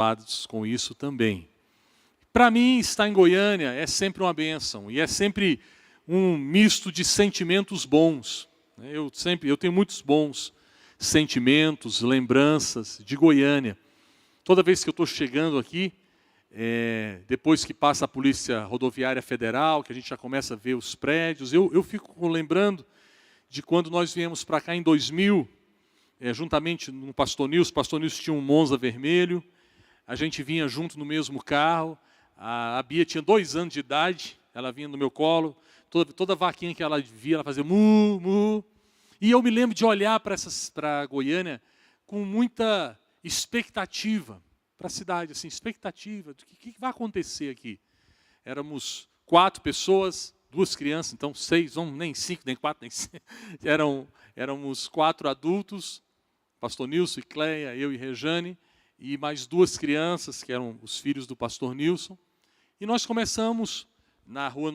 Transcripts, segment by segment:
preocupados com isso também. Para mim, estar em Goiânia é sempre uma bênção, e é sempre um misto de sentimentos bons. Eu tenho muitos bons sentimentos, lembranças de Goiânia. Toda vez que eu estou chegando aqui, depois que passa a Polícia Rodoviária Federal, que a gente já começa a ver os prédios, eu fico lembrando de quando nós viemos para cá em 2000, juntamente no Pastor Nilson. O Pastor Nilson tinha um Monza vermelho, a gente vinha junto no mesmo carro. A Bia tinha 2 anos de idade, ela vinha no meu colo, toda vaquinha que ela via, ela fazia mu, mu. E eu me lembro de olhar para Goiânia com muita expectativa, para a cidade, assim, expectativa do que vai acontecer aqui. Éramos 4 pessoas, 2 crianças, então 6, nem 5, nem 4, nem 6. Éramos 4 adultos, Pastor Nilson e Cleia, eu e Rejane, e mais 2 crianças, que eram os filhos do Pastor Nilson. E nós começamos, na rua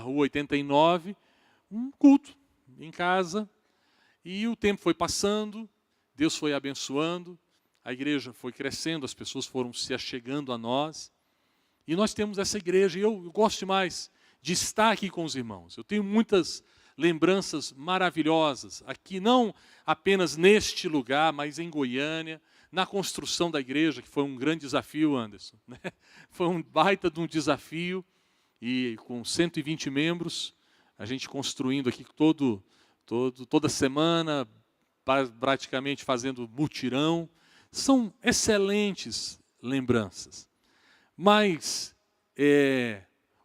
89, um culto em casa. E o tempo foi passando, Deus foi abençoando, a igreja foi crescendo, as pessoas foram se achegando a nós. E nós temos essa igreja, e eu gosto demais de estar aqui com os irmãos. Eu tenho muitas lembranças maravilhosas, aqui não apenas neste lugar, mas em Goiânia, na construção da igreja, que foi um grande desafio, Anderson, né? Foi um baita de um desafio, e com 120 membros, a gente construindo aqui toda semana, praticamente fazendo mutirão. São excelentes lembranças. Mas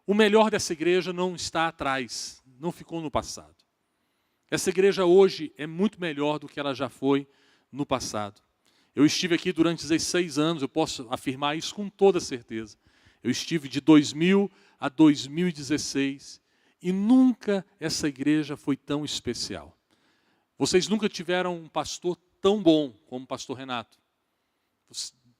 o melhor dessa igreja não está atrás, não ficou no passado. Essa igreja hoje é muito melhor do que ela já foi no passado. Eu estive aqui durante 16 anos, eu posso afirmar isso com toda certeza. Eu estive de 2000 a 2016 e nunca essa igreja foi tão especial. Vocês nunca tiveram um pastor tão bom como o pastor Renato.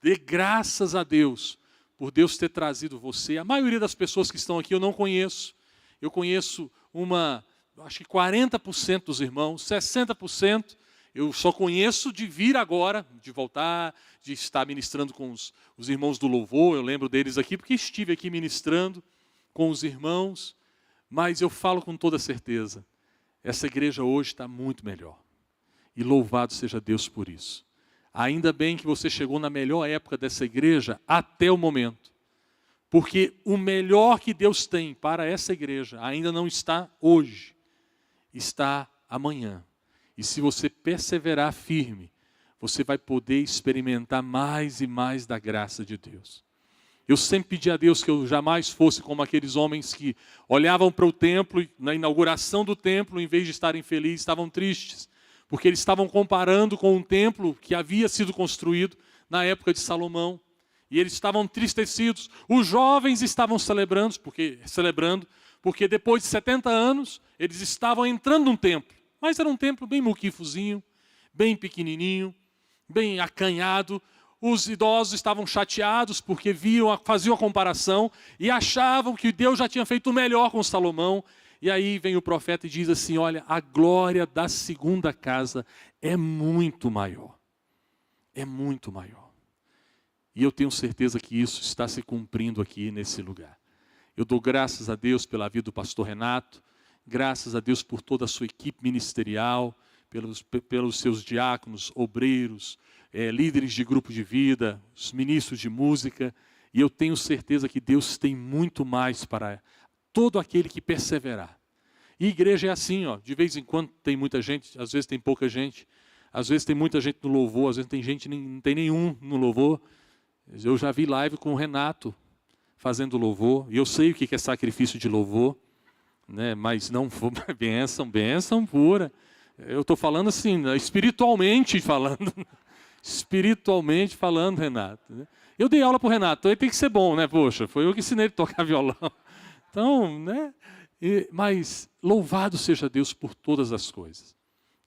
Dê graças a Deus por Deus ter trazido você. A maioria das pessoas que estão aqui eu não conheço. Eu conheço acho que 40% dos irmãos, 60%. Eu só conheço de vir agora, de voltar, de estar ministrando com os irmãos do louvor. Eu lembro deles aqui porque estive aqui ministrando com os irmãos. Mas eu falo com toda certeza, essa igreja hoje está muito melhor. E louvado seja Deus por isso. Ainda bem que você chegou na melhor época dessa igreja até o momento. Porque o melhor que Deus tem para essa igreja ainda não está hoje, está amanhã. E se você perseverar firme, você vai poder experimentar mais e mais da graça de Deus. Eu sempre pedi a Deus que eu jamais fosse como aqueles homens que olhavam para o templo, na inauguração do templo, em vez de estarem felizes, estavam tristes. Porque eles estavam comparando com um templo que havia sido construído na época de Salomão. E eles estavam entristecidos. Os jovens estavam celebrando, porque depois de 70 anos, eles estavam entrando num templo. Mas era um templo bem muquifozinho, bem pequenininho, bem acanhado. Os idosos estavam chateados porque faziam a comparação e achavam que Deus já tinha feito o melhor com Salomão. E aí vem o profeta e diz assim, olha, a glória da segunda casa é muito maior. É muito maior. E eu tenho certeza que isso está se cumprindo aqui nesse lugar. Eu dou graças a Deus pela vida do pastor Renato, graças a Deus por toda a sua equipe ministerial, pelos seus diáconos, obreiros, líderes de grupo de vida, os ministros de música. E eu tenho certeza que Deus tem muito mais para todo aquele que perseverar. E igreja é assim, ó, de vez em quando tem muita gente, às vezes tem pouca gente, às vezes tem muita gente no louvor, às vezes tem gente não tem nenhum no louvor. Eu já vi live com o Renato fazendo louvor, e eu sei o que é sacrifício de louvor, né? Mas não foi bênção pura. Eu estou falando assim, espiritualmente falando, Renato. Eu dei aula para o Renato, então ele tem que ser bom, né? Poxa, foi eu que ensinei ele a tocar violão. Então, né? Mas louvado seja Deus por todas as coisas.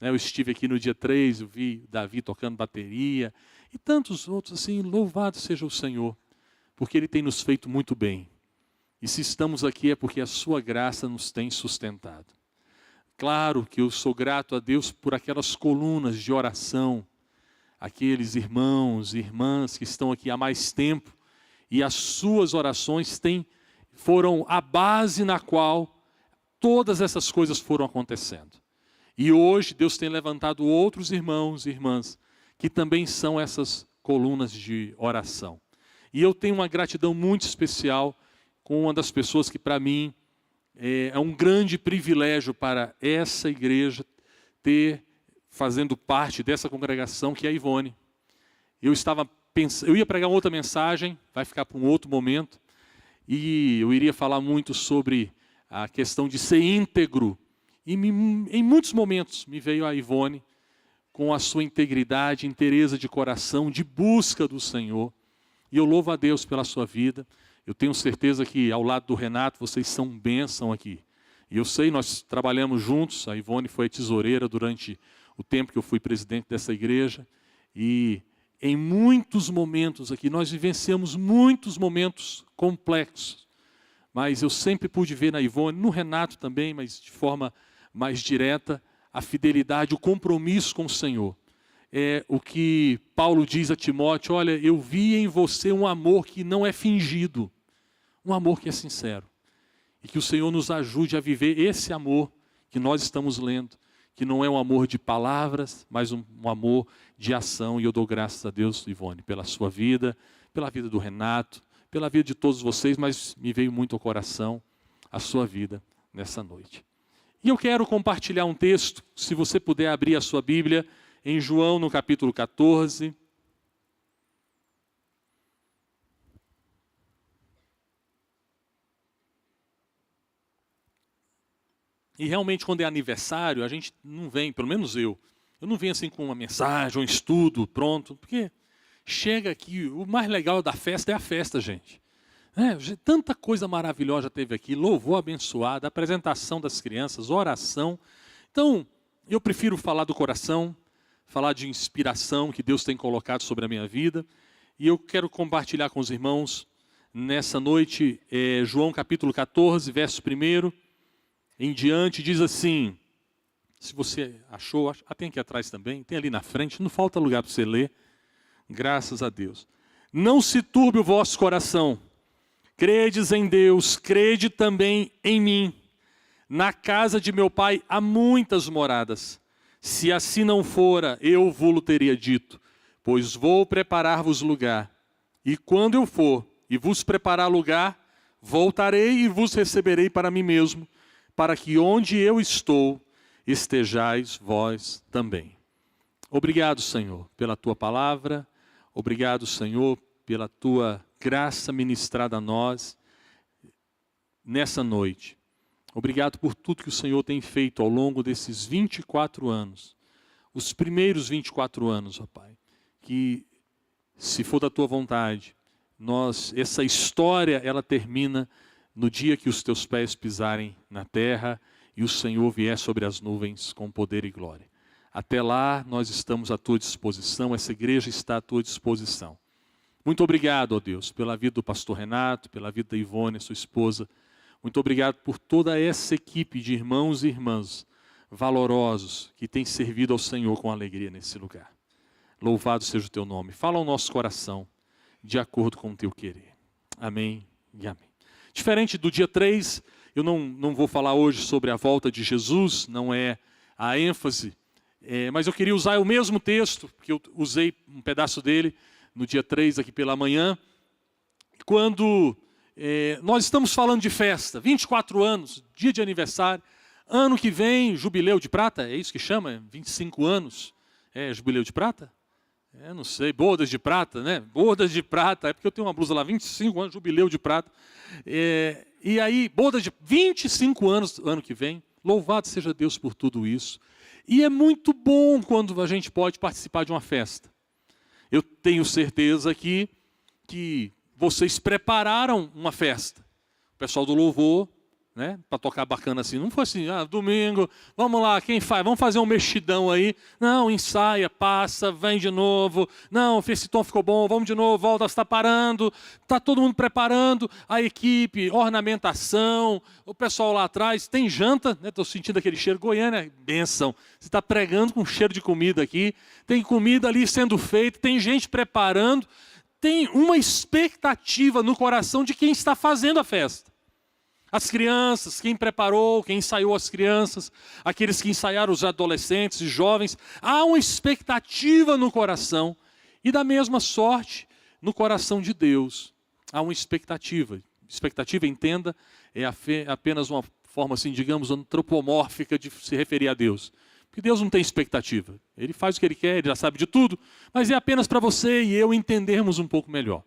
Eu estive aqui no dia 3, eu vi Davi tocando bateria, e tantos outros assim, louvado seja o Senhor, porque Ele tem nos feito muito bem. E se estamos aqui é porque a sua graça nos tem sustentado. Claro que eu sou grato a Deus por aquelas colunas de oração, aqueles irmãos e irmãs que estão aqui há mais tempo, e as suas orações foram a base na qual todas essas coisas foram acontecendo. E hoje Deus tem levantado outros irmãos e irmãs que também são essas colunas de oração. E eu tenho uma gratidão muito especial com uma das pessoas que para mim é um grande privilégio para essa igreja ter fazendo parte dessa congregação, que é a Ivone. Eu ia pregar outra mensagem, vai ficar para um outro momento, e eu iria falar muito sobre a questão de ser íntegro. E em muitos momentos me veio a Ivone com a sua integridade, inteireza de coração, de busca do Senhor. E eu louvo a Deus pela sua vida. Eu tenho certeza que ao lado do Renato vocês são bênção aqui. E eu sei, nós trabalhamos juntos, a Ivone foi tesoureira durante o tempo que eu fui presidente dessa igreja. E em muitos momentos aqui, nós vivenciamos muitos momentos complexos. Mas eu sempre pude ver na Ivone, no Renato também, mas de forma mais direta, a fidelidade, o compromisso com o Senhor. É o que Paulo diz a Timóteo: olha, eu vi em você um amor que não é fingido, um amor que é sincero. E que o Senhor nos ajude a viver esse amor que nós estamos lendo, que não é um amor de palavras, mas um amor de ação. E eu dou graças a Deus, Ivone, pela sua vida, pela vida do Renato, pela vida de todos vocês, mas me veio muito ao coração a sua vida nessa noite. E eu quero compartilhar um texto, se você puder abrir a sua Bíblia, em João, no capítulo 14. E realmente, quando é aniversário, a gente não vem, pelo menos eu não venho assim com uma mensagem, um estudo pronto, porque chega aqui, o mais legal da festa é a festa, gente. Tanta coisa maravilhosa teve aqui, louvor abençoado, apresentação das crianças, oração. Então, eu prefiro falar do coração, falar de inspiração que Deus tem colocado sobre a minha vida. E eu quero compartilhar com os irmãos nessa noite, João capítulo 14, verso 1 em diante, diz assim, se você achou, tem aqui atrás também, tem ali na frente, não falta lugar para você ler, graças a Deus. Não se turbe o vosso coração, credes em Deus, crede também em mim. Na casa de meu pai há muitas moradas. Se assim não fora, eu vou-lo teria dito, pois vou preparar-vos lugar. E quando eu for e vos preparar lugar, voltarei e vos receberei para mim mesmo, para que onde eu estou, estejais vós também. Obrigado, Senhor, pela tua palavra. Obrigado, Senhor, pela tua graça ministrada a nós nessa noite. Obrigado por tudo que o Senhor tem feito ao longo desses 24 anos. Os primeiros 24 anos, ó Pai. Que, se for da tua vontade, essa história, ela termina no dia que os teus pés pisarem na terra e o Senhor vier sobre as nuvens com poder e glória. Até lá, nós estamos à tua disposição, essa igreja está à tua disposição. Muito obrigado, ó Deus, pela vida do pastor Renato, pela vida da Ivone, sua esposa. Muito obrigado por toda essa equipe de irmãos e irmãs valorosos que têm servido ao Senhor com alegria nesse lugar. Louvado seja o teu nome. Fala ao nosso coração, de acordo com o teu querer. Amém e amém. Diferente do dia 3, eu não vou falar hoje sobre a volta de Jesus, não é a ênfase, mas eu queria usar o mesmo texto, que eu usei um pedaço dele no dia 3 aqui pela manhã, quando nós estamos falando de festa, 24 anos, dia de aniversário, ano que vem, jubileu de prata, é isso que chama? 25 anos, jubileu de prata? Não sei, bodas de prata, né? Bodas de prata, é porque eu tenho uma blusa lá, 25 anos, jubileu de prata. E aí, bodas de 25 anos, ano que vem, louvado seja Deus por tudo isso. E é muito bom quando a gente pode participar de uma festa. Eu tenho certeza aqui que vocês prepararam uma festa. O pessoal do louvor né, para tocar bacana assim. Não foi assim, domingo, vamos lá, quem faz? Vamos fazer um mexidão aí. Não, ensaia, passa, vem de novo. Não, esse tom ficou bom, vamos de novo, volta, está parando. Está todo mundo preparando, a equipe, ornamentação, o pessoal lá atrás, tem janta, estou sentindo aquele cheiro. Goiânia, bênção. Você está pregando com cheiro de comida aqui, tem comida ali sendo feita, tem gente preparando, tem uma expectativa no coração de quem está fazendo a festa. As crianças, quem preparou, quem ensaiou as crianças, aqueles que ensaiaram os adolescentes e jovens, há uma expectativa no coração. E da mesma sorte, no coração de Deus, há uma expectativa. Expectativa, entenda, é apenas uma forma, assim, digamos, antropomórfica de se referir a Deus. Porque Deus não tem expectativa. Ele faz o que Ele quer, Ele já sabe de tudo, mas é apenas para você e eu entendermos um pouco melhor.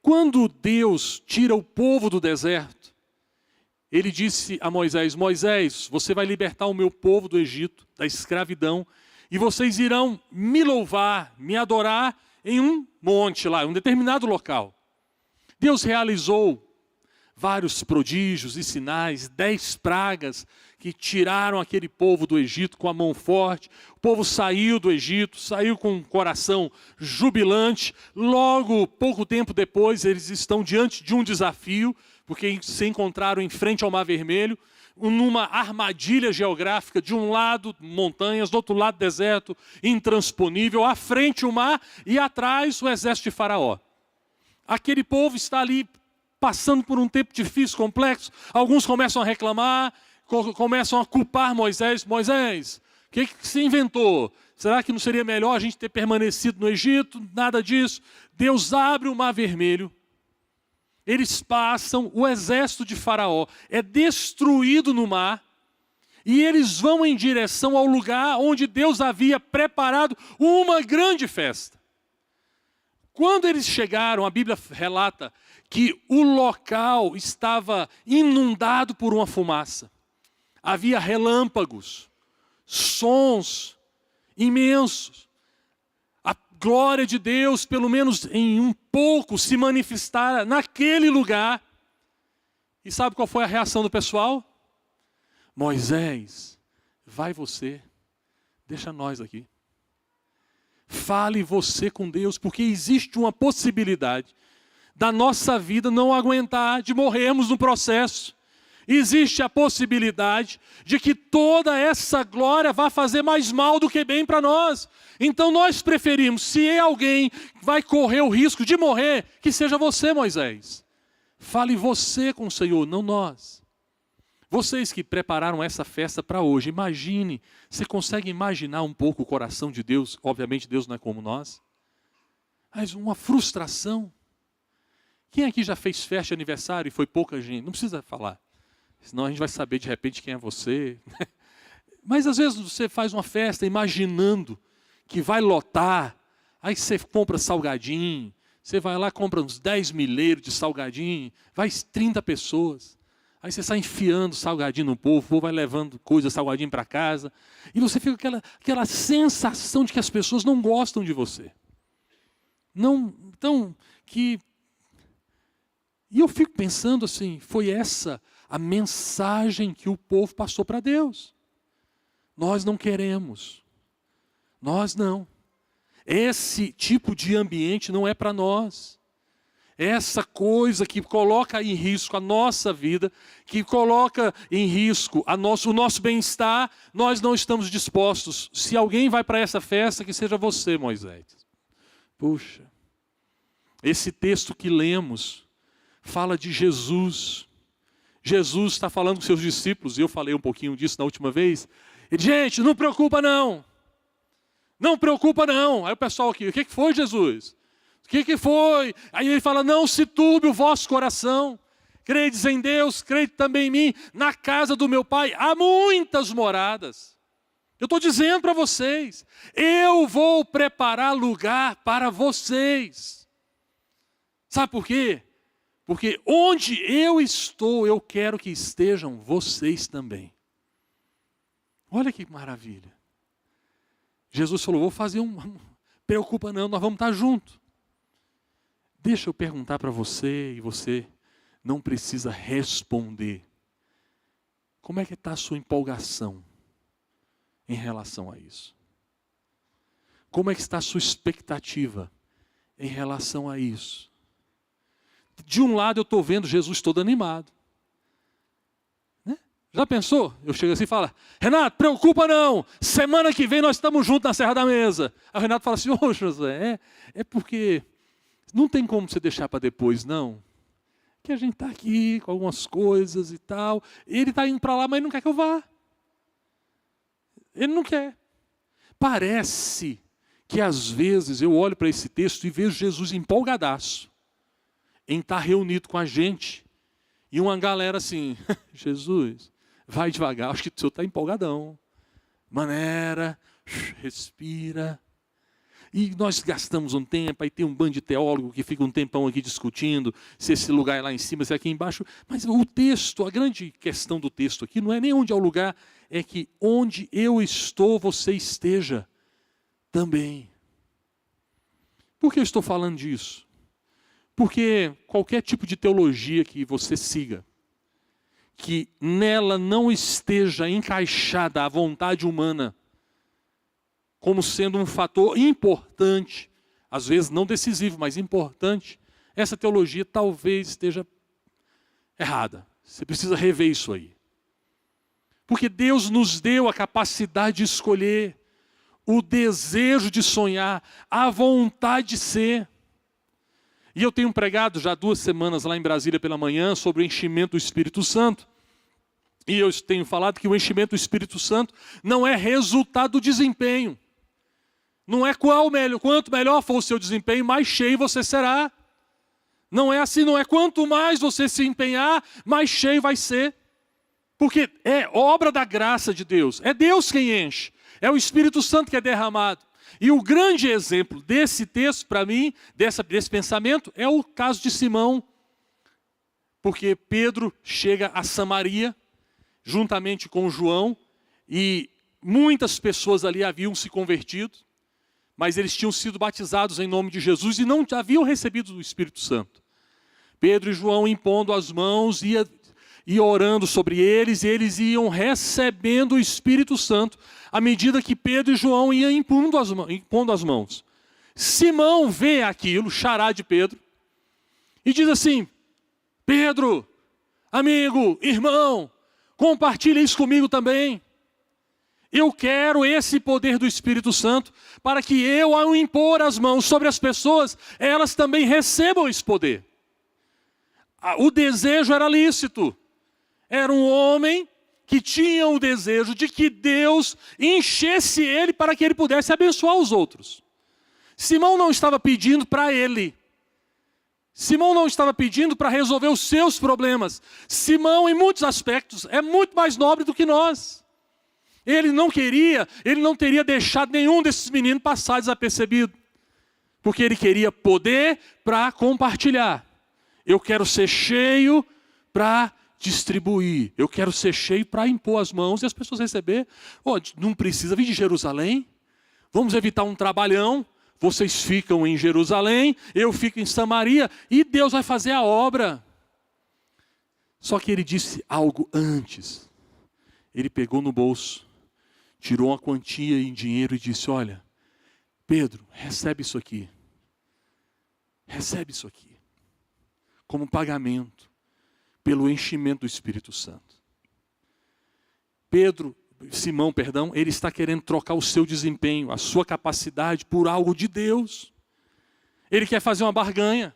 Quando Deus tira o povo do deserto, Ele disse a Moisés, Moisés, você vai libertar o meu povo do Egito, da escravidão, e vocês irão me louvar, me adorar em um monte lá, em um determinado local. Deus realizou vários prodígios e sinais, 10 pragas que tiraram aquele povo do Egito com a mão forte. O povo saiu do Egito, saiu com um coração jubilante. Logo, pouco tempo depois, eles estão diante de um desafio, porque se encontraram em frente ao Mar Vermelho, numa armadilha geográfica, de um lado montanhas, do outro lado deserto, intransponível, à frente o mar e atrás o exército de Faraó. Aquele povo está ali passando por um tempo difícil, complexo. Alguns começam a reclamar, começam a culpar Moisés. Moisés, o que você inventou? Será que não seria melhor a gente ter permanecido no Egito? Nada disso. Deus abre o Mar Vermelho. Eles passam, o exército de Faraó é destruído no mar. E eles vão em direção ao lugar onde Deus havia preparado uma grande festa. Quando eles chegaram, a Bíblia relata que o local estava inundado por uma fumaça. Havia relâmpagos, sons imensos. A glória de Deus, pelo menos em um pouco, se manifestara naquele lugar. E sabe qual foi a reação do pessoal? Moisés, vai você, deixa nós aqui. Fale você com Deus, porque existe uma possibilidade da nossa vida não aguentar, de morrermos no processo. Existe a possibilidade de que toda essa glória vá fazer mais mal do que bem para nós. Então nós preferimos, se alguém vai correr o risco de morrer, que seja você, Moisés. Fale você com o Senhor, não nós. Vocês que prepararam essa festa para hoje, imagine, você consegue imaginar um pouco o coração de Deus? Obviamente Deus não é como nós. Mas uma frustração. Quem aqui já fez festa de aniversário e foi pouca gente? Não precisa falar, senão a gente vai saber de repente quem é você. Mas às vezes você faz uma festa imaginando que vai lotar, aí você compra salgadinho, você vai lá e compra uns 10 milheiros de salgadinho, vai 30 pessoas. Aí você sai enfiando salgadinho no povo, o povo vai levando coisa, salgadinho para casa. E você fica com aquela sensação de que as pessoas não gostam de você. Não, então, que... E eu fico pensando assim, foi essa a mensagem que o povo passou para Deus. Nós não queremos. Nós não. Esse tipo de ambiente não é para nós. Essa coisa que coloca em risco a nossa vida, que coloca em risco o nosso bem-estar, nós não estamos dispostos. Se alguém vai para essa festa, que seja você, Moisés. Puxa, esse texto que lemos fala de Jesus. Jesus está falando com seus discípulos, e eu falei um pouquinho disso na última vez. Ele, gente, não preocupa não. Não preocupa não. Aí o pessoal aqui, o que foi, Jesus? O que foi? Aí ele fala, não se turbe o vosso coração. Credes em Deus, crede também em mim. Na casa do meu Pai há muitas moradas. Eu estou dizendo para vocês, eu vou preparar lugar para vocês. Sabe por quê? Porque onde eu estou, eu quero que estejam vocês também. Olha que maravilha. Jesus falou, vou fazer preocupa não, nós vamos estar juntos. Deixa eu perguntar para você, e você não precisa responder. Como é que está a sua empolgação em relação a isso? Como é que está a sua expectativa em relação a isso? De um lado eu estou vendo Jesus todo animado. Né? Já pensou? Eu chego assim e falo, Renato, preocupa não, semana que vem nós estamos juntos na Serra da Mesa. Aí o Renato fala assim, ô José, é porque não tem como você deixar para depois não. Que a gente está aqui com algumas coisas e tal. Ele está indo para lá, mas não quer que eu vá. Ele não quer. Parece que às vezes eu olho para esse texto e vejo Jesus empolgadaço em estar reunido com a gente. E uma galera assim, Jesus, vai devagar, acho que o senhor está empolgadão. Maneira, respira. E nós gastamos um tempo, aí tem um bando de teólogo que fica um tempão aqui discutindo se esse lugar é lá em cima, se é aqui embaixo. Mas o texto, a grande questão do texto aqui não é nem onde é o lugar, é que onde eu estou, você esteja também. Por que eu estou falando disso? Porque qualquer tipo de teologia que você siga, que nela não esteja encaixada a vontade humana, como sendo um fator importante, às vezes não decisivo, mas importante, essa teologia talvez esteja errada. Você precisa rever isso aí. Porque Deus nos deu a capacidade de escolher, o desejo de sonhar, a vontade de ser. E eu tenho pregado já 2 semanas lá em Brasília pela manhã sobre o enchimento do Espírito Santo. E eu tenho falado que o enchimento do Espírito Santo não é resultado do desempenho. Não é quanto melhor for o seu desempenho, mais cheio você será. Não é assim, não é quanto mais você se empenhar, mais cheio vai ser. Porque é obra da graça de Deus. É Deus quem enche. É o Espírito Santo que é derramado. E o grande exemplo desse texto, para mim, desse pensamento, é o caso de Simão. Porque Pedro chega a Samaria, juntamente com João, e muitas pessoas ali haviam se convertido, mas eles tinham sido batizados em nome de Jesus e não haviam recebido o Espírito Santo. Pedro e João impondo as mãos e orando sobre eles, e eles iam recebendo o Espírito Santo à medida que Pedro e João iam impondo as mãos. Simão vê aquilo, xará de Pedro, e diz assim, Pedro, amigo, irmão, compartilha isso comigo também. Eu quero esse poder do Espírito Santo para que eu, ao impor as mãos sobre as pessoas, elas também recebam esse poder. O desejo era lícito. Era um homem que tinha o desejo de que Deus enchesse ele para que ele pudesse abençoar os outros. Simão não estava pedindo para ele. Simão não estava pedindo para resolver os seus problemas. Simão, em muitos aspectos, é muito mais nobre do que nós. Ele não teria deixado nenhum desses meninos passar desapercebido. Porque ele queria poder para compartilhar. Eu quero ser cheio para distribuir. Eu quero ser cheio para impor as mãos e as pessoas receber. Não precisa vir de Jerusalém. Vamos evitar um trabalhão. Vocês ficam em Jerusalém, eu fico em Samaria e Deus vai fazer a obra. Só que ele disse algo antes. Ele pegou no bolso, tirou uma quantia em dinheiro e disse, olha, Pedro, recebe isso aqui. Recebe isso aqui. Como pagamento pelo enchimento do Espírito Santo. Simão, ele está querendo trocar o seu desempenho, a sua capacidade por algo de Deus. Ele quer fazer uma barganha.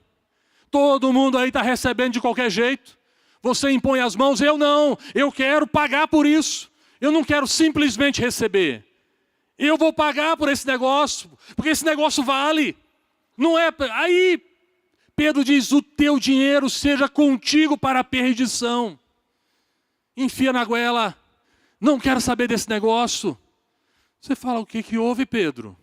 Todo mundo aí está recebendo de qualquer jeito. Você impõe as mãos, eu não. Eu quero pagar por isso. Eu não quero simplesmente receber. Eu vou pagar por esse negócio, porque esse negócio vale. Não é... Aí Pedro diz, o teu dinheiro seja contigo para a perdição. Enfia na goela. Não quero saber desse negócio. Você fala, o que houve, Pedro?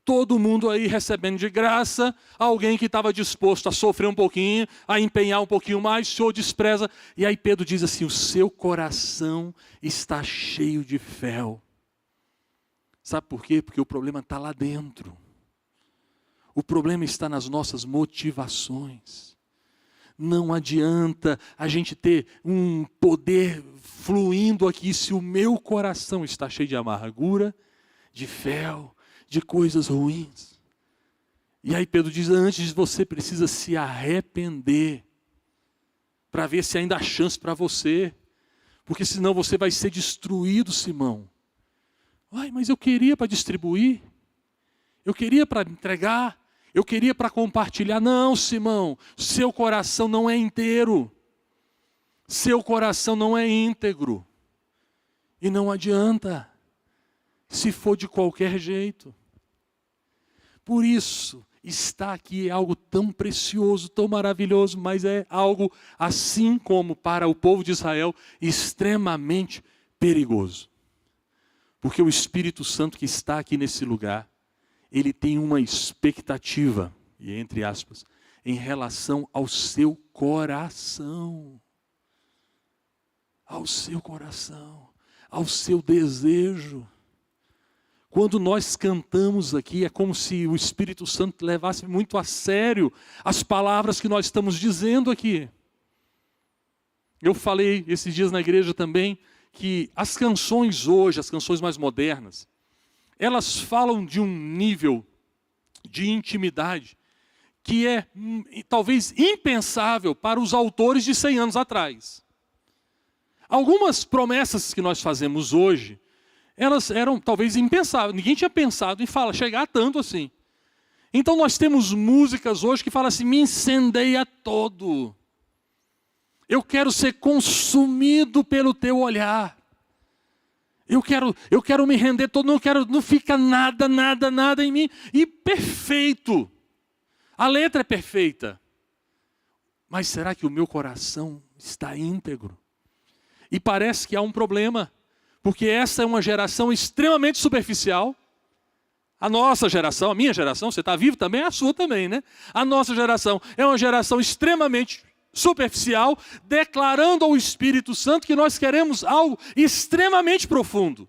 Todo mundo aí recebendo de graça, alguém que estava disposto a sofrer um pouquinho, a empenhar um pouquinho mais, o Senhor despreza. E aí Pedro diz assim, o seu coração está cheio de fel. Sabe por quê? Porque o problema está lá dentro. O problema está nas nossas motivações. Não adianta a gente ter um poder fluindo aqui se o meu coração está cheio de amargura, de fel, de coisas ruins. E aí Pedro diz, antes você precisa se arrepender, para ver se ainda há chance para você, porque senão você vai ser destruído, Simão. Ai, mas eu queria para distribuir, eu queria para entregar, eu queria para compartilhar. Não, Simão, seu coração não é inteiro, seu coração não é íntegro, e não adianta, se for de qualquer jeito. Por isso, estar aqui é algo tão precioso, tão maravilhoso, mas é algo, assim como para o povo de Israel, extremamente perigoso. Porque o Espírito Santo que está aqui nesse lugar, ele tem uma expectativa, e entre aspas, em relação ao seu coração. Ao seu coração, ao seu desejo. Quando nós cantamos aqui, é como se o Espírito Santo levasse muito a sério as palavras que nós estamos dizendo aqui. Eu falei esses dias na igreja também, que as canções hoje, as canções mais modernas, elas falam de um nível de intimidade que é talvez impensável para os autores de 100 anos atrás. Algumas promessas que nós fazemos hoje, elas eram talvez impensáveis. Ninguém tinha pensado em chegar tanto assim. Então nós temos músicas hoje que falam assim, me incendeia todo. Eu quero ser consumido pelo teu olhar. Eu quero me render todo, não fica nada em mim. E perfeito. A letra é perfeita. Mas será que o meu coração está íntegro? E parece que há um problema. Porque essa é uma geração extremamente superficial. A nossa geração, a minha geração, você está vivo também, a sua também, né? A nossa geração é uma geração extremamente superficial, declarando ao Espírito Santo que nós queremos algo extremamente profundo.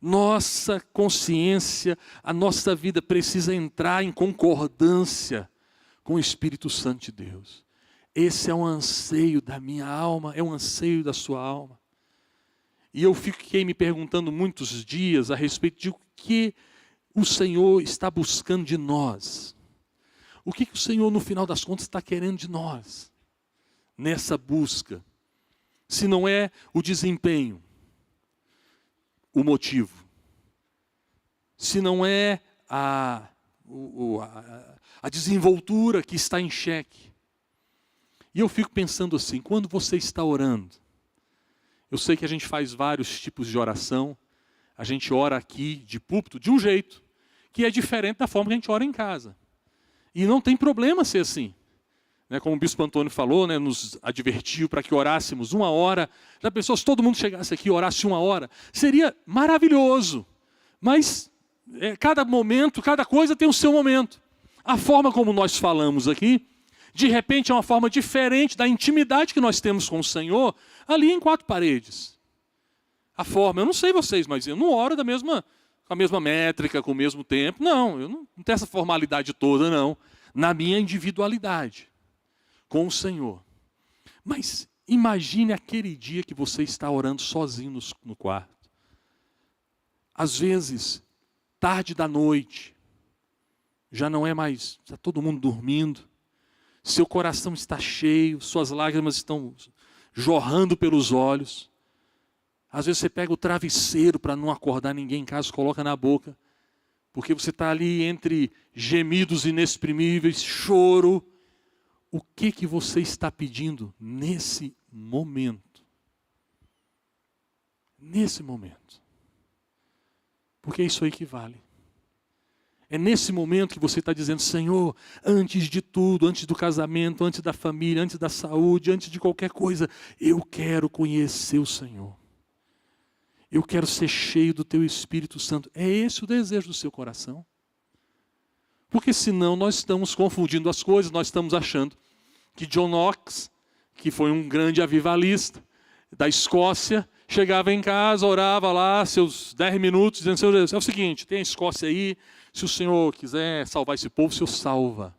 Nossa consciência, a nossa vida precisa entrar em concordância com o Espírito Santo de Deus. Esse é um anseio da minha alma, é um anseio da sua alma. E eu fiquei me perguntando muitos dias a respeito de o que o Senhor está buscando de nós. O que o Senhor, no final das contas, está querendo de nós? Nessa busca. Se não é o desempenho, o motivo. Se não é a desenvoltura que está em xeque. E eu fico pensando assim, quando você está orando, eu sei que a gente faz vários tipos de oração, a gente ora aqui de púlpito de um jeito, que é diferente da forma que a gente ora em casa. E não tem problema ser assim. Né, como o Bispo Antônio falou, né, nos advertiu para que orássemos 1 hora. Já pensou se todo mundo chegasse aqui e orasse 1 hora? Seria maravilhoso. Mas cada momento, cada coisa tem o seu momento. A forma como nós falamos aqui, de repente é uma forma diferente da intimidade que nós temos com o Senhor, ali em 4 paredes. A forma, eu não sei vocês, mas eu não oro com a mesma métrica, com o mesmo tempo. Não, eu não tenho essa formalidade toda, não. Na minha individualidade, com o Senhor. Mas imagine aquele dia que você está orando sozinho no quarto. Às vezes, tarde da noite, já não é mais, está todo mundo dormindo. Seu coração está cheio, suas lágrimas estão jorrando pelos olhos. Às vezes você pega o travesseiro para não acordar ninguém em casa, coloca na boca. Porque você está ali entre gemidos inexprimíveis, choro. O que você está pedindo nesse momento? Nesse momento. Porque é isso aí que vale. É nesse momento que você está dizendo, Senhor, antes de tudo, antes do casamento, antes da família, antes da saúde, antes de qualquer coisa, eu quero conhecer o Senhor. Eu quero ser cheio do Teu Espírito Santo. É esse o desejo do seu coração? Porque senão nós estamos confundindo as coisas, nós estamos achando que John Knox, que foi um grande avivalista da Escócia, chegava em casa, orava lá seus 10 minutos, dizendo, Senhor, é o seguinte, tem a Escócia aí, se o Senhor quiser salvar esse povo, o Senhor salva.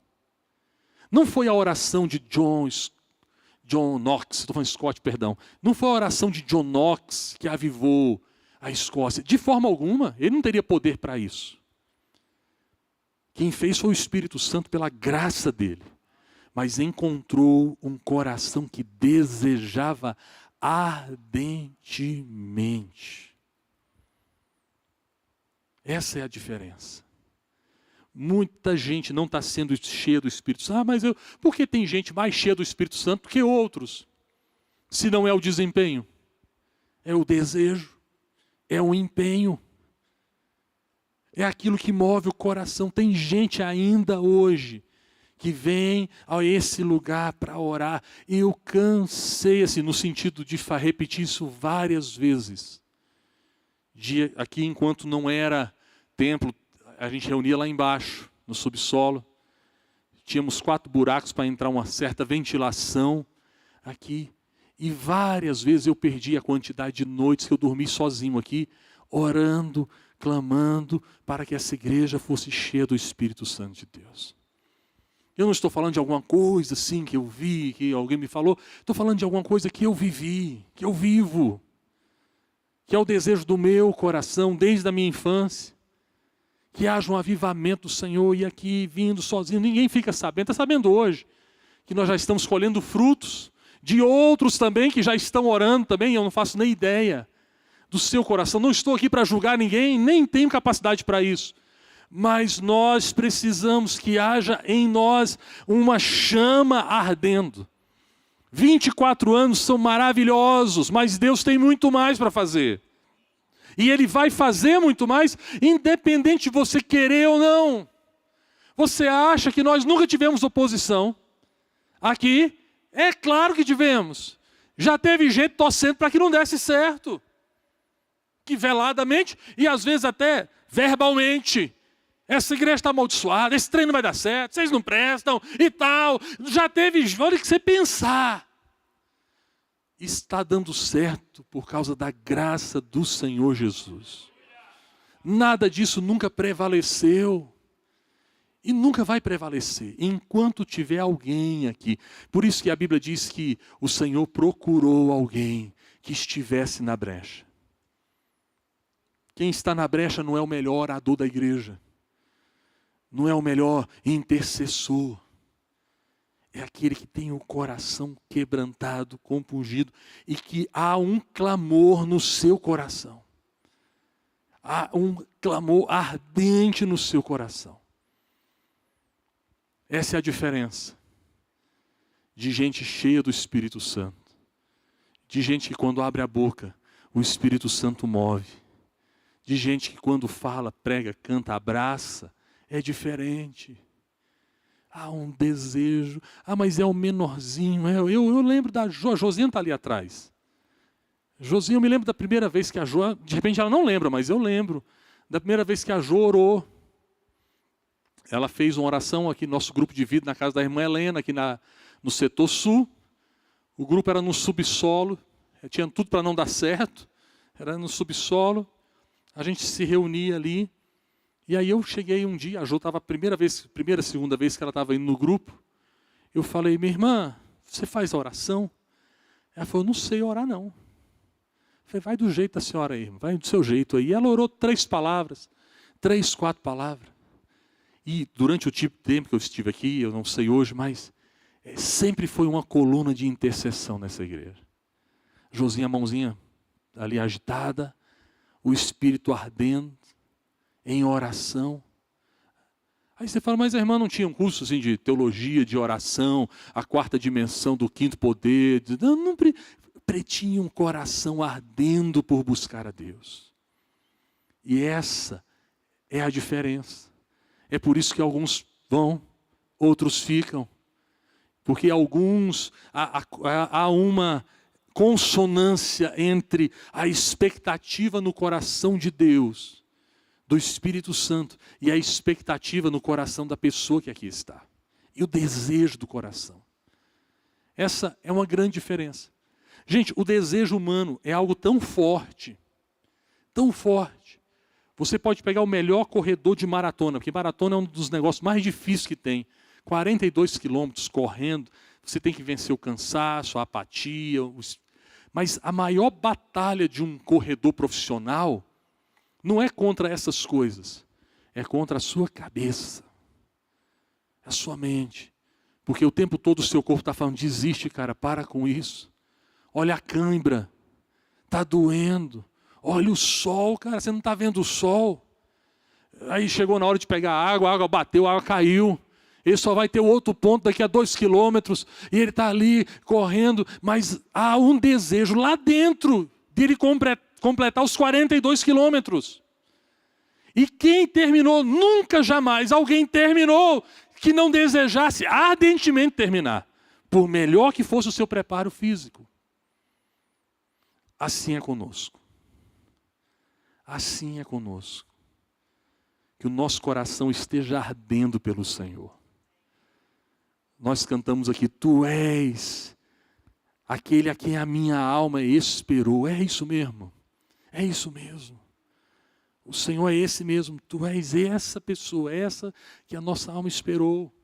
Não foi a oração de John Knox, estou falando Scott, perdão. Não foi a oração de John Knox que avivou a Escócia. De forma alguma, ele não teria poder para isso. Quem fez foi o Espírito Santo pela graça dele. Mas encontrou um coração que desejava ardentemente. Essa é a diferença. Muita gente não está sendo cheia do Espírito Santo. Mas por que tem gente mais cheia do Espírito Santo que outros? Se não é o desempenho, é o desejo, é o empenho. É aquilo que move o coração. Tem gente ainda hoje que vem a esse lugar para orar. E eu cansei, assim, no sentido de repetir isso várias vezes. Aqui, enquanto não era templo, a gente reunia lá embaixo, no subsolo. Tínhamos 4 buracos para entrar uma certa ventilação aqui. E várias vezes eu perdi a quantidade de noites que eu dormi sozinho aqui, orando, clamando para que essa igreja fosse cheia do Espírito Santo de Deus. Eu não estou falando de alguma coisa assim que eu vi, que alguém me falou. Estou falando de alguma coisa que eu vivi, que eu vivo. Que é o desejo do meu coração desde a minha infância. Que haja um avivamento do Senhor e aqui vindo sozinho. Ninguém fica sabendo. Está sabendo hoje que nós já estamos colhendo frutos de outros também que já estão orando também. Eu não faço nem ideia do seu coração. Não estou aqui para julgar ninguém, nem tenho capacidade para isso. Mas nós precisamos que haja em nós uma chama ardendo. 24 anos são maravilhosos, mas Deus tem muito mais para fazer. E Ele vai fazer muito mais, independente de você querer ou não. Você acha que nós nunca tivemos oposição? Aqui, é claro que tivemos. Já teve gente torcendo para que não desse certo. Que veladamente, e às vezes até verbalmente. Essa igreja está amaldiçoada, esse treino não vai dar certo, vocês não prestam e tal. Já teve, olha que você pensar. Está dando certo por causa da graça do Senhor Jesus. Nada disso nunca prevaleceu. E nunca vai prevalecer, enquanto tiver alguém aqui. Por isso que a Bíblia diz que o Senhor procurou alguém que estivesse na brecha. Quem está na brecha não é o melhor orador da igreja. Não é o melhor intercessor. É aquele que tem o coração quebrantado, compungido, e que há um clamor no seu coração. Há um clamor ardente no seu coração. Essa é a diferença de gente cheia do Espírito Santo. De gente que quando abre a boca, o Espírito Santo move. De gente que quando fala, prega, canta, abraça, é diferente. Há um desejo. Mas é o menorzinho. Eu lembro da Jo. A Josinha está ali atrás. Josinha, eu me lembro da primeira vez que a Jo... De repente ela não lembra, mas eu lembro. Da primeira vez que a Jo orou. Ela fez uma oração aqui no nosso grupo de vida, na casa da irmã Helena, aqui no setor sul. O grupo era no subsolo. Tinha tudo para não dar certo. Era no subsolo. A gente se reunia ali. E aí eu cheguei um dia, a Jo estava segunda vez que ela estava indo no grupo. Eu falei, minha irmã, você faz a oração? Ela falou, não sei orar não. Eu falei, vai do jeito da senhora aí, vai do seu jeito aí. E ela orou 3 palavras, 3, 4 palavras. E durante o tempo que eu estive aqui, eu não sei hoje, mas sempre foi uma coluna de intercessão nessa igreja. Josinha, a mãozinha ali agitada, o espírito ardendo, em oração. Aí você fala, mas a irmã não tinha um curso assim, de teologia, de oração, a 4ª dimensão do 5º poder. Não, tinha um coração ardendo por buscar a Deus. E essa é a diferença. É por isso que alguns vão, outros ficam. Porque alguns, há uma consonância entre a expectativa no coração de Deus, do Espírito Santo, e a expectativa no coração da pessoa que aqui está. E o desejo do coração. Essa é uma grande diferença. Gente, o desejo humano é algo tão forte. Tão forte. Você pode pegar o melhor corredor de maratona, porque maratona é um dos negócios mais difíceis que tem. 42 quilômetros correndo, você tem que vencer o cansaço, a apatia. Mas a maior batalha de um corredor profissional não é contra essas coisas, é contra a sua cabeça, a sua mente. Porque o tempo todo o seu corpo está falando, desiste, cara, para com isso. Olha a cãibra, está doendo. Olha o sol, cara, você não está vendo o sol. Aí chegou na hora de pegar a água bateu, a água caiu. Ele só vai ter o outro ponto daqui a 2 quilômetros. E ele está ali correndo, mas há um desejo lá dentro de ele completar os 42 quilômetros. E quem terminou, nunca jamais alguém terminou que não desejasse ardentemente terminar, por melhor que fosse o seu preparo físico. Assim é conosco. Assim é conosco. Que o nosso coração esteja ardendo pelo Senhor. Nós cantamos aqui, Tu és aquele a quem a minha alma esperou. É isso mesmo. É isso mesmo. O Senhor é esse mesmo. Tu és essa pessoa, essa que a nossa alma esperou.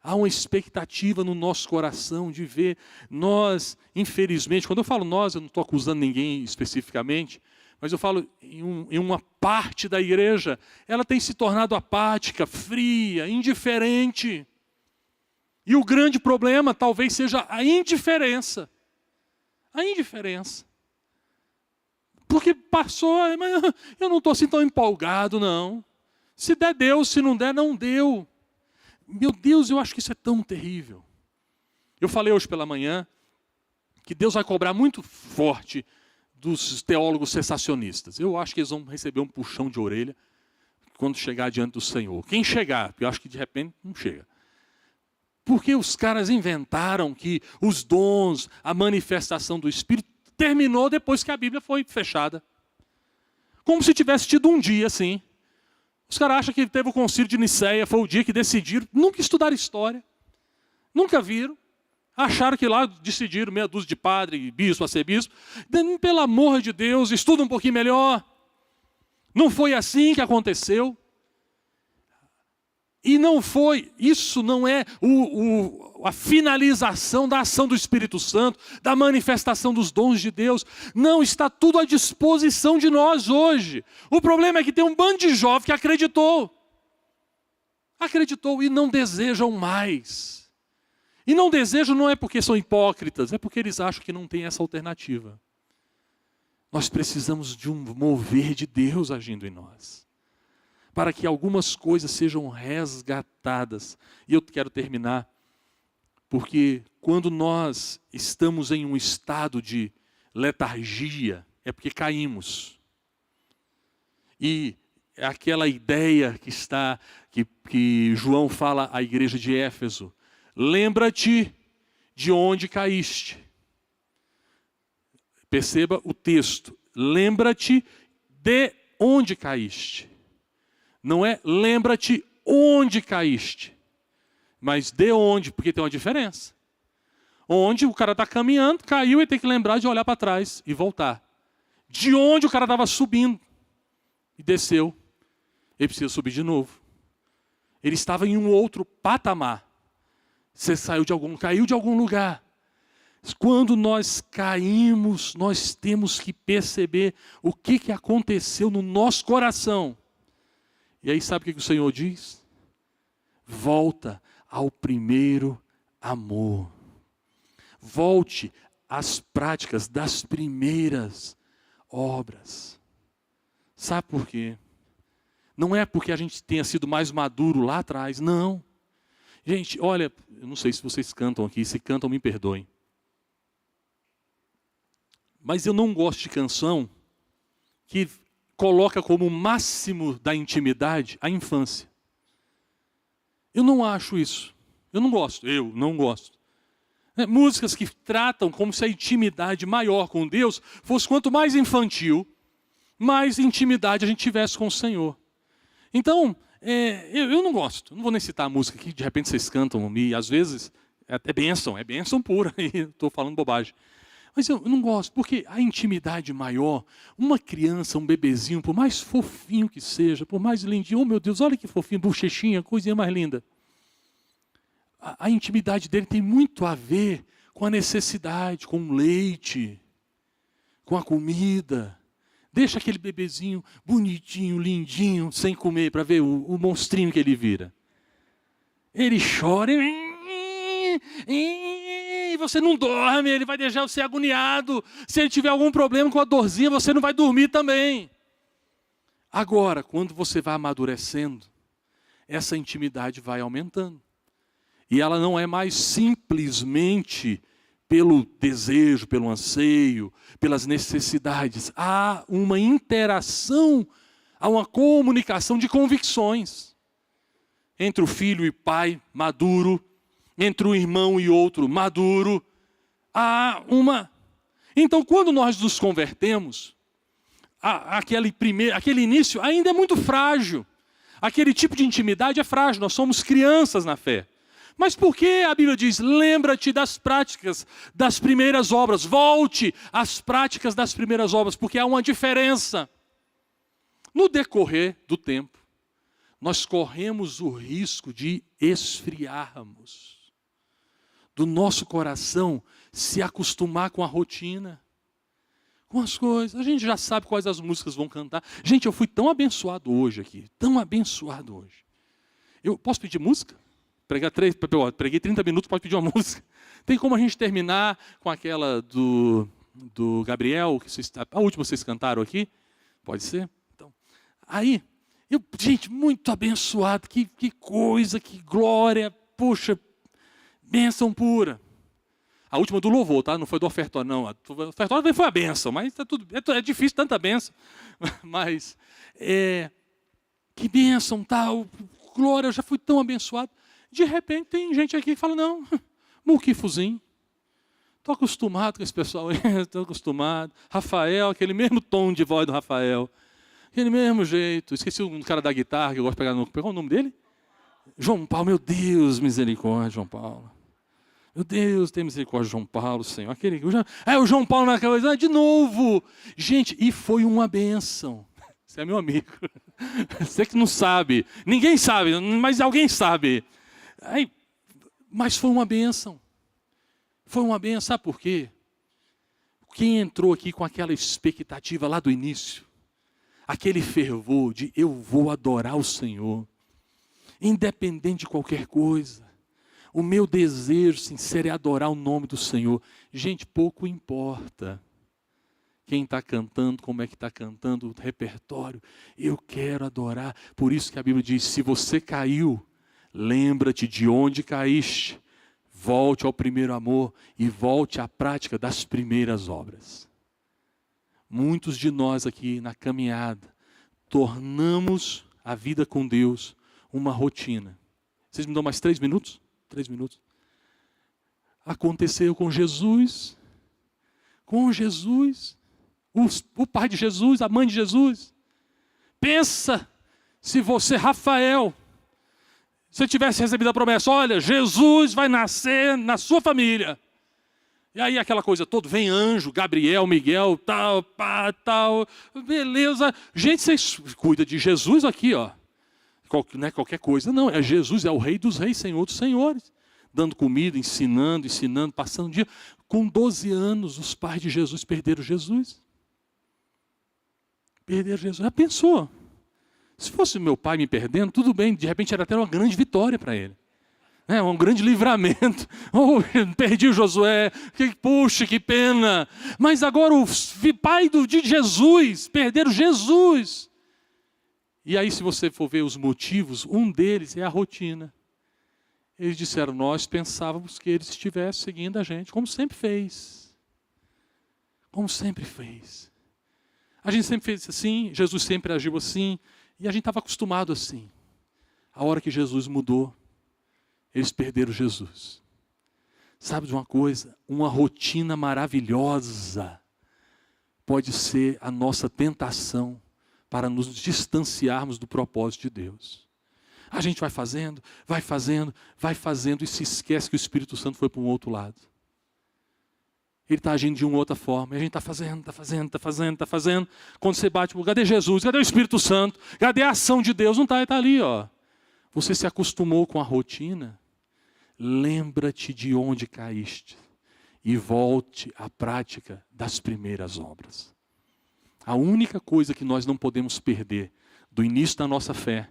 Há uma expectativa no nosso coração de ver nós, infelizmente, quando eu falo nós, eu não estou acusando ninguém especificamente, mas eu falo em uma parte da igreja, ela tem se tornado apática, fria, indiferente. E o grande problema talvez seja a indiferença. A indiferença. Porque passou, mas eu não estou assim tão empolgado, não. Se der, deu, se não der, não deu. Meu Deus, eu acho que isso é tão terrível. Eu falei hoje pela manhã que Deus vai cobrar muito forte dos teólogos cessacionistas. Eu acho que eles vão receber um puxão de orelha quando chegar diante do Senhor. Quem chegar, porque eu acho que de repente não chega. Porque os caras inventaram que os dons, a manifestação do Espírito, terminou depois que a Bíblia foi fechada. Como se tivesse tido um dia assim. Os caras acham que teve o concílio de Nicéia, foi o dia que decidiram. Nunca estudaram história. Nunca viram. Acharam que lá decidiram meia dúzia de padre, bispo, arcebispo. Pelo amor de Deus, estuda um pouquinho melhor. Não foi assim que aconteceu. E não foi, isso não é a finalização da ação do Espírito Santo, da manifestação dos dons de Deus. Não, está tudo à disposição de nós hoje. O problema é que tem um bando de jovens que acreditou. Acreditou e não desejam mais. E não desejam não é porque são hipócritas, é porque eles acham que não tem essa alternativa. Nós precisamos de um mover de Deus agindo em nós, para que algumas coisas sejam resgatadas. E eu quero terminar, porque quando nós estamos em um estado de letargia, é porque caímos. E aquela ideia que João fala à igreja de Éfeso, lembra-te de onde caíste. Perceba o texto, lembra-te de onde caíste. Não é lembra-te onde caíste, mas de onde, porque tem uma diferença. Onde o cara está caminhando, caiu e tem que lembrar de olhar para trás e voltar. De onde o cara estava subindo e desceu, ele precisa subir de novo. Ele estava em um outro patamar. Você caiu de algum lugar. Quando nós caímos, nós temos que perceber o que aconteceu no nosso coração. E aí sabe o que o Senhor diz? Volta ao primeiro amor. Volte às práticas das primeiras obras. Sabe por quê? Não é porque a gente tenha sido mais maduro lá atrás, não. Gente, olha, eu não sei se vocês cantam aqui, se cantam me perdoem. Mas eu não gosto de canção que coloca como máximo da intimidade a infância. Eu não acho isso. Eu não gosto. Músicas que tratam como se a intimidade maior com Deus fosse quanto mais infantil, mais intimidade a gente tivesse com o Senhor. Então, eu não gosto. Não vou nem citar a música aqui, de repente vocês cantam e às vezes é bênção pura, estou falando bobagem. Mas eu não gosto, porque a intimidade maior, uma criança, um bebezinho, por mais fofinho que seja, por mais lindinho, oh meu Deus, olha que fofinho, bochechinha, coisinha mais linda. A intimidade dele tem muito a ver com a necessidade, com o leite, com a comida. Deixa aquele bebezinho bonitinho, lindinho, sem comer, para ver o monstrinho que ele vira. Ele chora e você não dorme, ele vai deixar você agoniado. Se ele tiver algum problema com a dorzinha, você não vai dormir também. Agora, quando você vai amadurecendo, essa intimidade vai aumentando. E ela não é mais simplesmente pelo desejo, pelo anseio, pelas necessidades. Há uma interação, há uma comunicação de convicções. Entre o filho e pai maduro, entre um irmão e outro maduro. Há uma... Então, quando nós nos convertemos, aquele início ainda é muito frágil. Aquele tipo de intimidade é frágil, nós somos crianças na fé. Mas por que a Bíblia diz, lembra-te das práticas das primeiras obras, volte às práticas das primeiras obras, porque há uma diferença. No decorrer do tempo, nós corremos o risco de esfriarmos, do nosso coração se acostumar com a rotina, com as coisas. A gente já sabe quais as músicas vão cantar. Gente, eu fui tão abençoado hoje aqui, tão abençoado hoje. Eu posso pedir música? Preguei 30 minutos, pode pedir uma música. Tem como a gente terminar com aquela do Gabriel, a última vocês cantaram aqui? Pode ser? Então, aí, gente, muito abençoado, que coisa, que glória, poxa, bênção pura. A última do louvor, tá? Não foi do ofertório, não. O ofertório também foi a bênção, mas tá tudo, é difícil, tanta bênção. Mas, que bênção, tal, glória, eu já fui tão abençoado. De repente tem gente aqui que fala, não, muquifozinho. Estou acostumado com esse pessoal aí, estou acostumado. Rafael, aquele mesmo tom de voz do Rafael. Aquele mesmo jeito. Esqueci o cara da guitarra, que eu gosto de pegar no... Pegou o nome dele? João Paulo, meu Deus, misericórdia, João Paulo. Meu Deus, tem misericórdia, João Paulo, Senhor. O João Paulo naquela coisa, de novo. Gente, e foi uma bênção. Você é meu amigo. Você que não sabe. Ninguém sabe, mas alguém sabe. Mas foi uma bênção. Foi uma bênção, sabe por quê? Quem entrou aqui com aquela expectativa lá do início, aquele fervor de eu vou adorar o Senhor, independente de qualquer coisa, o meu desejo sincero é adorar o nome do Senhor. Gente, pouco importa quem está cantando, como é que está cantando, o repertório, eu quero adorar. Por isso que a Bíblia diz, se você caiu, lembra-te de onde caíste, volte ao primeiro amor e volte à prática das primeiras obras. Muitos de nós aqui na caminhada, tornamos a vida com Deus uma rotina. Vocês me dão mais 3 minutos? 3 minutos. Aconteceu com Jesus, o pai de Jesus, a mãe de Jesus. Pensa se você, Rafael, se tivesse recebido a promessa, olha, Jesus vai nascer na sua família. E aí aquela coisa toda, vem anjo, Gabriel, Miguel, tal, beleza. Gente, vocês cuidam de Jesus aqui, ó. Não é qualquer coisa, não. É Jesus, é o Rei dos Reis, Senhor dos Senhores. Dando comida, ensinando, passando o dia. Com 12 anos, os pais de Jesus perderam Jesus. Perderam Jesus. Já pensou? Se fosse meu pai me perdendo, tudo bem, de repente era até uma grande vitória para ele. Um grande livramento. Oh, perdi o Josué, puxa, que pena. Mas agora o pai de Jesus, perderam Jesus. E aí se você for ver os motivos, um deles é a rotina. Eles disseram, nós pensávamos que eles estivessem seguindo a gente, como sempre fez. Como sempre fez. A gente sempre fez assim, Jesus sempre agiu assim. E a gente estava acostumado assim. A hora que Jesus mudou, eles perderam Jesus. Sabe de uma coisa? Uma rotina maravilhosa pode ser a nossa tentação para nos distanciarmos do propósito de Deus. A gente vai fazendo e se esquece que o Espírito Santo foi para um outro lado. Ele está agindo de uma outra forma. E a gente está fazendo. Quando você bate, cadê Jesus? Cadê o Espírito Santo? Cadê a ação de Deus? Não está, ele está ali, ó. Você se acostumou com a rotina. lembra-te de onde caíste e volte à prática das primeiras obras. A única coisa que nós não podemos perder do início da nossa fé,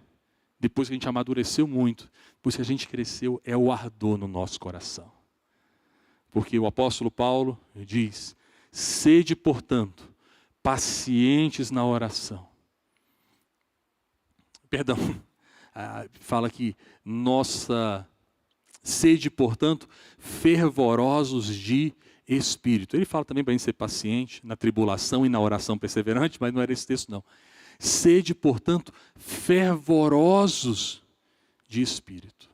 depois que a gente amadureceu muito, depois que a gente cresceu, é o ardor no nosso coração. Porque o apóstolo Paulo diz: sede, portanto, pacientes na oração. Perdão, fala que sede, portanto, fervorosos de espírito. Ele fala também para a gente ser paciente na tribulação e na oração perseverante, mas não era esse texto não. Sede, portanto, fervorosos de espírito.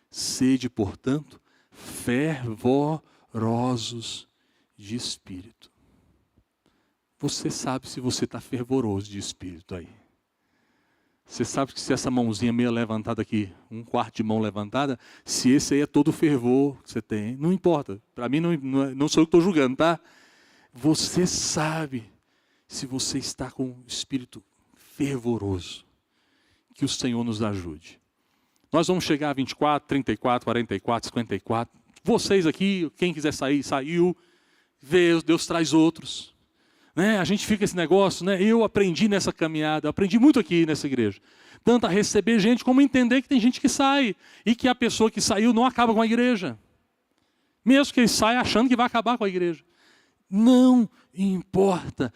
Sede, portanto, fervorosos de espírito. Você sabe se você está fervoroso de espírito aí. Você sabe que se essa mãozinha meio levantada aqui, um quarto de mão levantada, se esse aí é todo o fervor que você tem, não importa. Para mim não sou eu que estou julgando, tá? Você sabe se você está com um espírito fervoroso. Que o Senhor nos ajude. Nós vamos chegar a 24, 34, 44, 54. Vocês aqui, quem quiser sair, saiu. Deus traz outros. Né? A gente fica esse negócio, né? Eu aprendi nessa caminhada, aprendi muito aqui nessa igreja. Tanto a receber gente, como entender que tem gente que sai. E que a pessoa que saiu não acaba com a igreja. Mesmo que ele saia achando que vai acabar com a igreja. Não importa.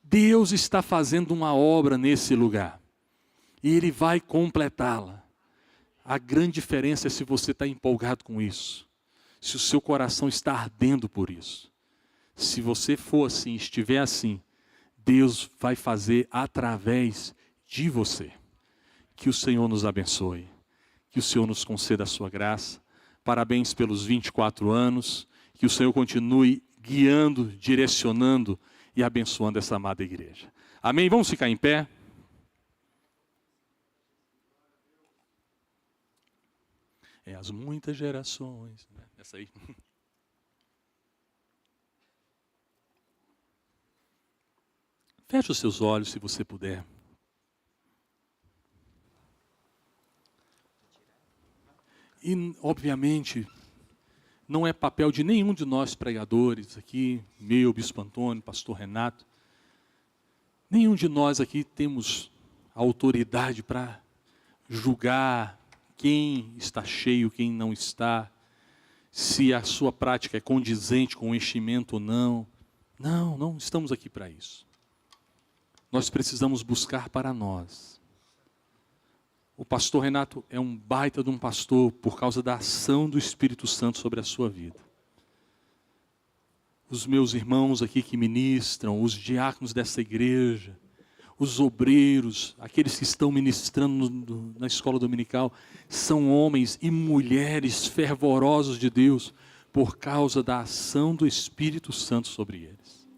Deus está fazendo uma obra nesse lugar. E Ele vai completá-la. A grande diferença é se você está empolgado com isso. Se o seu coração está ardendo por isso. Se você for assim, estiver assim, Deus vai fazer através de você. Que o Senhor nos abençoe. Que o Senhor nos conceda a sua graça. Parabéns pelos 24 anos. Que o Senhor continue guiando, direcionando e abençoando essa amada igreja. Amém? Vamos ficar em pé? As muitas gerações. Né? Essa aí. Feche os seus olhos, se você puder. E, obviamente, não é papel de nenhum de nós pregadores aqui, meu, Bispo Antônio, Pastor Renato. Nenhum de nós aqui temos autoridade para julgar quem está cheio, quem não está, se a sua prática é condizente com o enchimento ou não. Não estamos aqui para isso. Nós precisamos buscar para nós. O pastor Renato é um baita de um pastor por causa da ação do Espírito Santo sobre a sua vida. Os meus irmãos aqui que ministram, os diáconos dessa igreja, os obreiros, aqueles que estão ministrando na escola dominical, são homens e mulheres fervorosos de Deus por causa da ação do Espírito Santo sobre eles.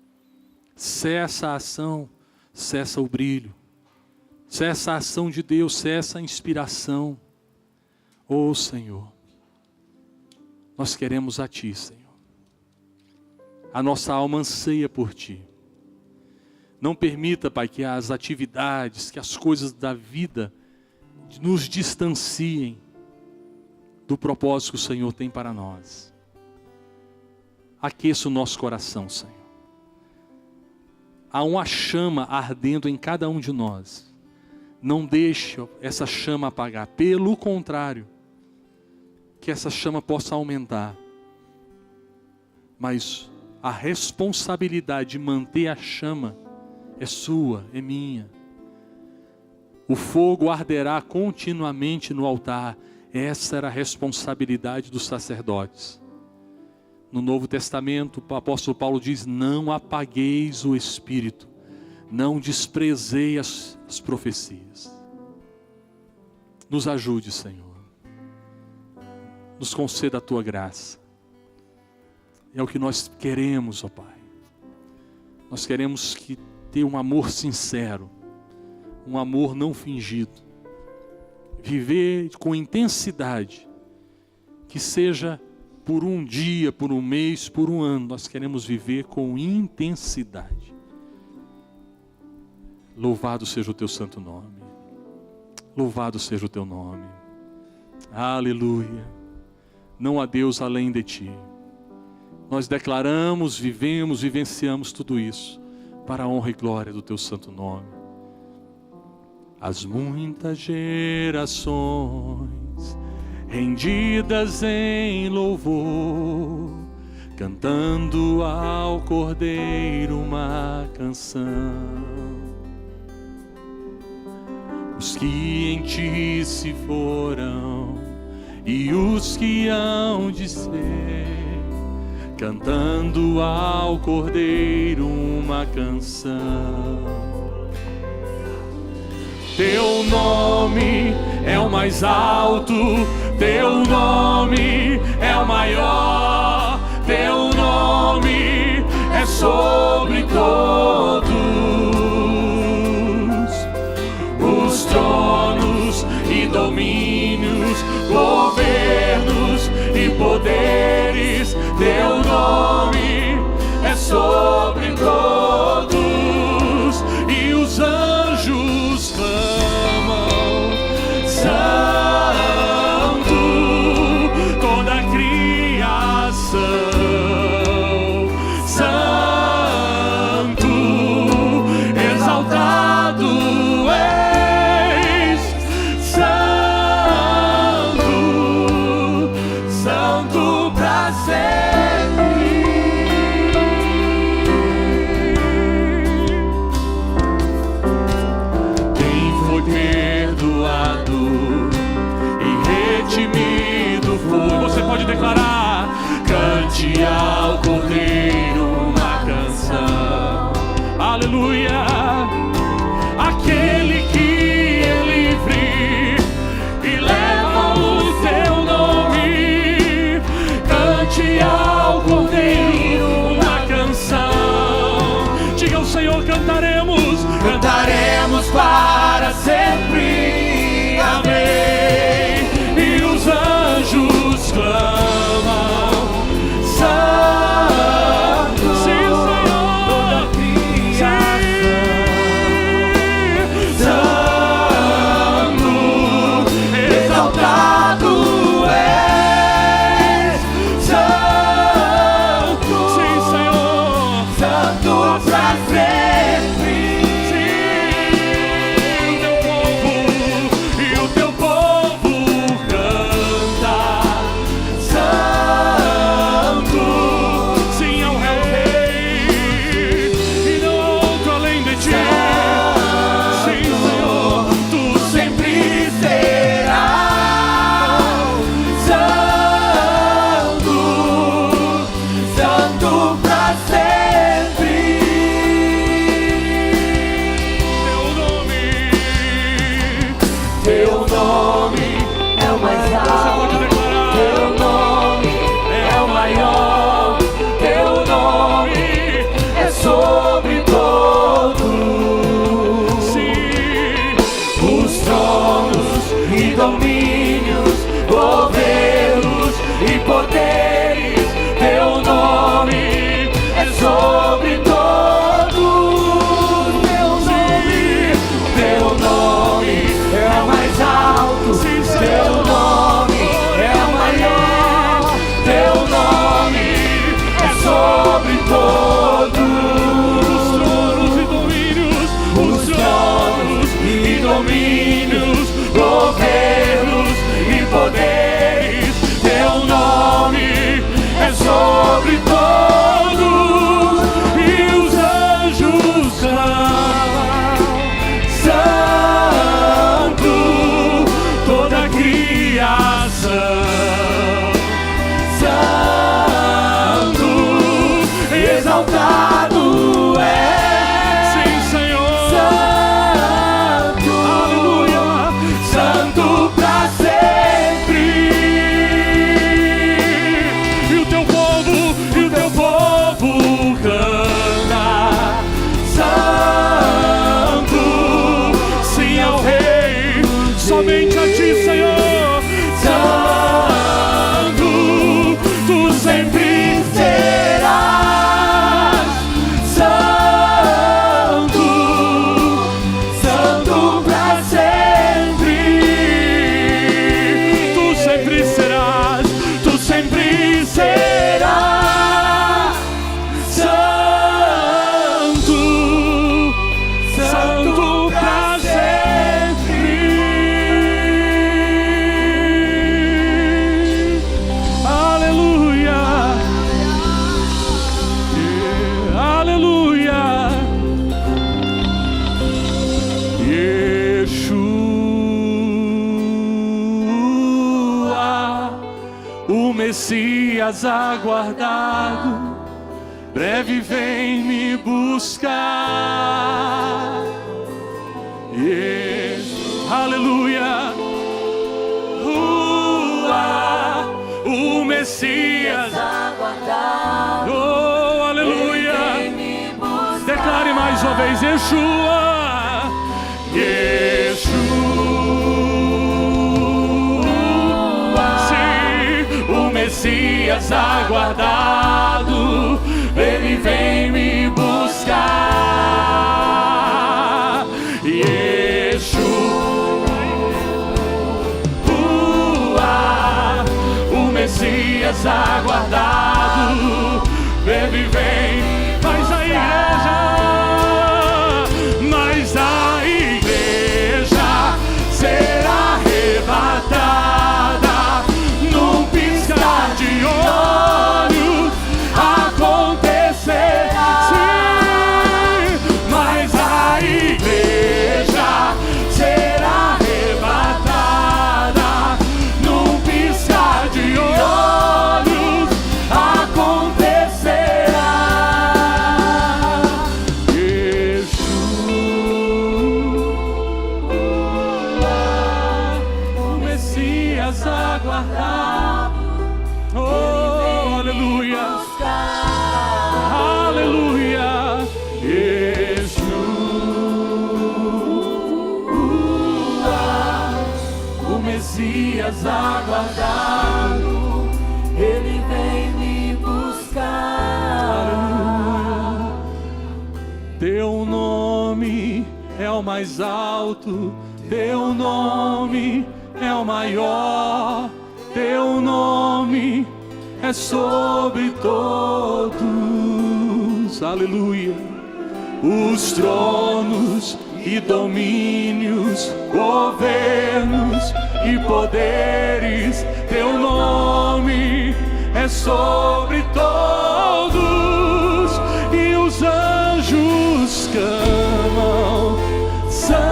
Cessa a ação, cessa o brilho, cessa a ação de Deus, cessa a inspiração. Oh Senhor, nós queremos a Ti, Senhor. A nossa alma anseia por Ti. Não permita, Pai, que as atividades, que as coisas da vida nos distanciem do propósito que o Senhor tem para nós. Aqueça o nosso coração, Senhor. Há uma chama ardendo em cada um de nós. Não deixe essa chama apagar. Pelo contrário, que essa chama possa aumentar. Mas a responsabilidade de manter a chama é sua, é minha. O fogo arderá continuamente no altar. Essa era a responsabilidade dos sacerdotes. No Novo Testamento, o apóstolo Paulo diz: não apagueis o Espírito, não desprezei as profecias. Nos ajude, Senhor. Nos conceda a Tua graça. É o que nós queremos, ó Pai. Nós queremos ter um amor sincero, um amor não fingido. Viver com intensidade, que seja por um dia, por um mês, por um ano. Nós queremos viver com intensidade. Louvado seja o Teu santo nome. Louvado seja o Teu nome. Aleluia. Não há Deus além de ti. Nós declaramos, vivemos, vivenciamos tudo isso para a honra e glória do teu santo nome. As muitas gerações rendidas em louvor, cantando ao Cordeiro uma canção. Os que em ti se foram e os que hão de ser, cantando ao Cordeiro uma canção. Teu nome é o mais alto, teu nome é o maior, teu nome é sobre todos os tronos e domínios, governos e poderes. Teu nome é sobre todos, e os anjos clamam: Santo, toda a criação, Santo, exaltado és, Santo, Santo pra sempre. Você pode declarar: cante ao Cordeiro uma canção. Aleluia. Aquele que é livre e leva o teu nome, cante ao Cordeiro uma canção. Diga ao Senhor: cantaremos, cantaremos para sempre. Amém. E os anjos clamam: Santo, sim, Senhor, toda a criação, Santo, exaltado és, Santo, sim, Senhor, Santo pra sempre. Sim, o teu povo canta: Santo, sim, ao Rei, e não há outro além de ti. Sim, Senhor, tu sempre serás Santo, Santo pra sempre. Teu nome é o mais alto. Você pode declarar: teu nome é o maior, teu nome é sobre todos. Sim, os tronos e domínios, governos e poderes. Teu nome é sobre todos. Teu nome é o mais alto, teu nome é o maior, teu nome é sobre todos os tronos e domínios, governos e poderes. Teu nome é sobre todos, e os anjos clamam: Santo, toda a criação, Santo, exaltado és, sim, Senhor, Santo, aleluia, Santo pra sempre. Messias aguardado, breve vem me buscar. Aleluia. O Messias aguardado, oh, aleluia. Declare mais uma vez: Yeshua, Yeshua. Sim, o Messias aguardado, ele vem me buscar. Yeshua, o Messias aguardado, ele vem. Mas a igreja será arrebatada num piscar de olhos. Acontecerá, sim, mas a igreja será arrebatada num piscar de olhos. Acontecerá. Yeshua, o Messias aguardado, oh, aleluia. Aleluia, Yeshua, o Messias aguardado, ele vem me buscar. Teu nome é o mais alto, teu nome é o maior, teu nome é sobre todos. Aleluia. Os tronos e domínios, governos e poderes, teu nome é sobre todos. E os anjos clamam: Santo,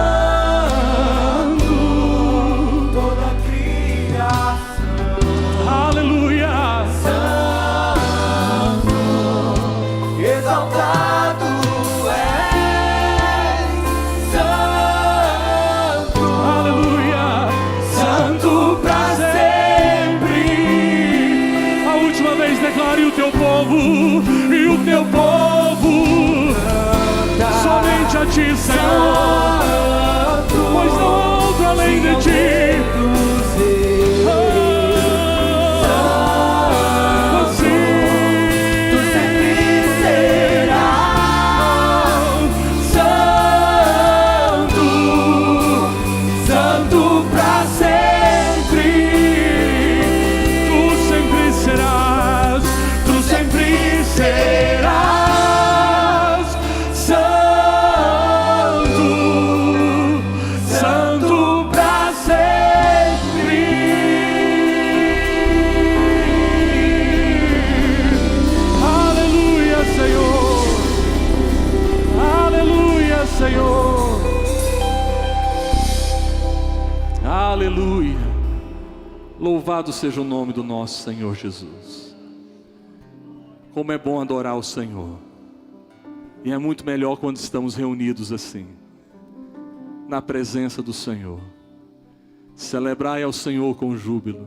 toda a criação. Aleluia. Santo, exaltado és, Santo, aleluia, Santo pra sempre. A última vez declare: o teu povo, e o teu povo somente a ti, Senhor, pois não há outro além de ti. Senhor, aleluia, louvado seja o nome do nosso Senhor Jesus. Como é bom adorar o Senhor, e é muito melhor quando estamos reunidos assim, na presença do Senhor. Celebrai ao Senhor com júbilo,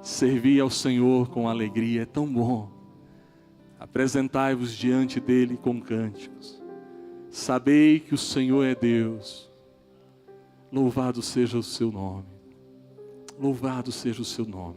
servi ao Senhor com alegria, é tão bom. Apresentai-vos diante dele com cânticos. Sabei que o Senhor é Deus. Louvado seja o seu nome. Louvado seja o seu nome.